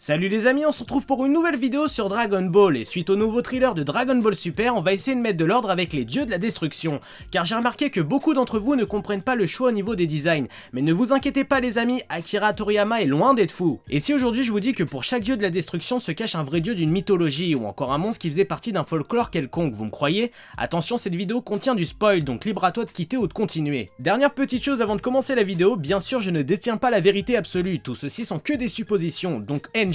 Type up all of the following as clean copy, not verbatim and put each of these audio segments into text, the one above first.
Salut les amis, on se retrouve pour une nouvelle vidéo sur Dragon Ball et suite au nouveau thriller de Dragon Ball Super, on va essayer de mettre de l'ordre avec les dieux de la destruction. Car j'ai remarqué que beaucoup d'entre vous ne comprennent pas le choix au niveau des designs. Mais ne vous inquiétez pas les amis, Akira Toriyama est loin d'être fou. Et si aujourd'hui je vous dis que pour chaque dieu de la destruction se cache un vrai dieu d'une mythologie ou encore un monstre qui faisait partie d'un folklore quelconque, vous me croyez? Attention, cette vidéo contient du spoil, donc libre à toi de quitter ou de continuer. Dernière petite chose avant de commencer la vidéo, bien sûr je ne détiens pas la vérité absolue, tout ceci sont que des suppositions, donc enjoy.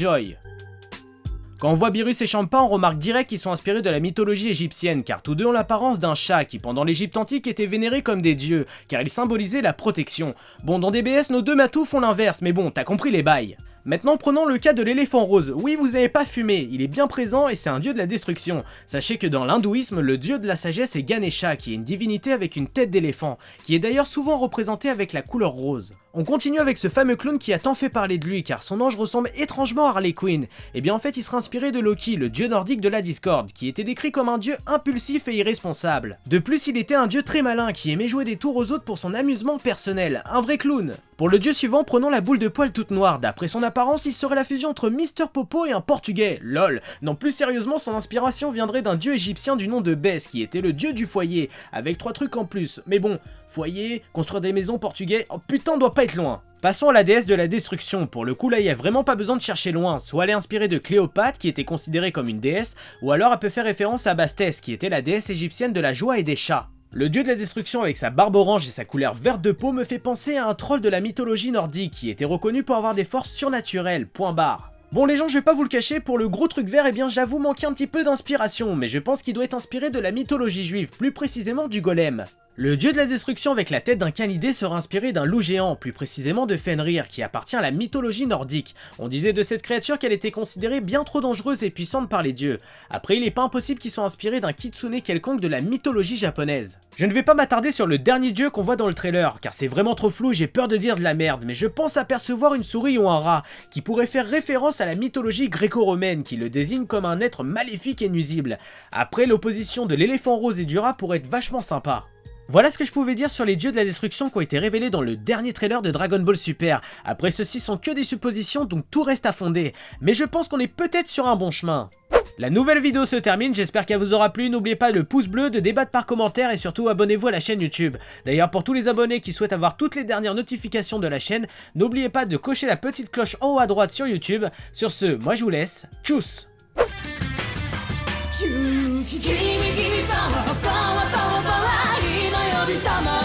Quand on voit Beerus et Champa, on remarque direct qu'ils sont inspirés de la mythologie égyptienne, car tous deux ont l'apparence d'un chat qui pendant l'Égypte antique était vénéré comme des dieux, car ils symbolisaient la protection. Bon, dans DBS, nos deux matous font l'inverse, mais bon, t'as compris les bails. Maintenant prenons le cas de l'éléphant rose. Oui, vous avez pas fumé, il est bien présent et c'est un dieu de la destruction. Sachez que dans l'hindouisme, le dieu de la sagesse est Ganesha, qui est une divinité avec une tête d'éléphant, qui est d'ailleurs souvent représentée avec la couleur rose. On continue avec ce fameux clown qui a tant fait parler de lui car son ange ressemble étrangement à Harley Quinn. Et bien en fait il sera inspiré de Loki, le dieu nordique de la discorde, qui était décrit comme un dieu impulsif et irresponsable. De plus il était un dieu très malin qui aimait jouer des tours aux autres pour son amusement personnel, un vrai clown. Pour le dieu suivant, prenons la boule de poil toute noire. D'après son apparence, il serait la fusion entre Mister Popo et un portugais, lol. Non, plus sérieusement, son inspiration viendrait d'un dieu égyptien du nom de Bès, qui était le dieu du foyer, avec 3 trucs en plus. Mais bon, foyer, construire des maisons portugais, oh putain, on doit pas être loin. Passons à la déesse de la destruction. Pour le coup là, il y a vraiment pas besoin de chercher loin. Soit elle est inspirée de Cléopâtre, qui était considérée comme une déesse, ou alors elle peut faire référence à Bastès, qui était la déesse égyptienne de la joie et des chats. Le dieu de la destruction avec sa barbe orange et sa couleur verte de peau me fait penser à un troll de la mythologie nordique qui était reconnu pour avoir des forces surnaturelles, point barre. Bon les gens, je vais pas vous le cacher, pour le gros truc vert, eh bien j'avoue manquer un petit peu d'inspiration, mais je pense qu'il doit être inspiré de la mythologie juive, plus précisément du golem. Le dieu de la destruction avec la tête d'un canidé sera inspiré d'un loup géant, plus précisément de Fenrir, qui appartient à la mythologie nordique. On disait de cette créature qu'elle était considérée bien trop dangereuse et puissante par les dieux. Après, il est pas impossible qu'ils soient inspirés d'un kitsune quelconque de la mythologie japonaise. Je ne vais pas m'attarder sur le dernier dieu qu'on voit dans le trailer, car c'est vraiment trop flou et j'ai peur de dire de la merde, mais je pense apercevoir une souris ou un rat, qui pourrait faire référence à la mythologie gréco-romaine, qui le désigne comme un être maléfique et nuisible. Après, l'opposition de l'éléphant rose et du rat pourrait être vachement sympa. Voilà ce que je pouvais dire sur les dieux de la destruction qui ont été révélés dans le dernier trailer de Dragon Ball Super. Après ceux-ci sont que des suppositions donc tout reste à fonder, mais je pense qu'on est peut-être sur un bon chemin. La nouvelle vidéo se termine, j'espère qu'elle vous aura plu, n'oubliez pas le pouce bleu, de débattre par commentaire et surtout abonnez-vous à la chaîne YouTube. D'ailleurs pour tous les abonnés qui souhaitent avoir toutes les dernières notifications de la chaîne, n'oubliez pas de cocher la petite cloche en haut à droite sur YouTube. Sur ce, moi je vous laisse, tchuss! Summer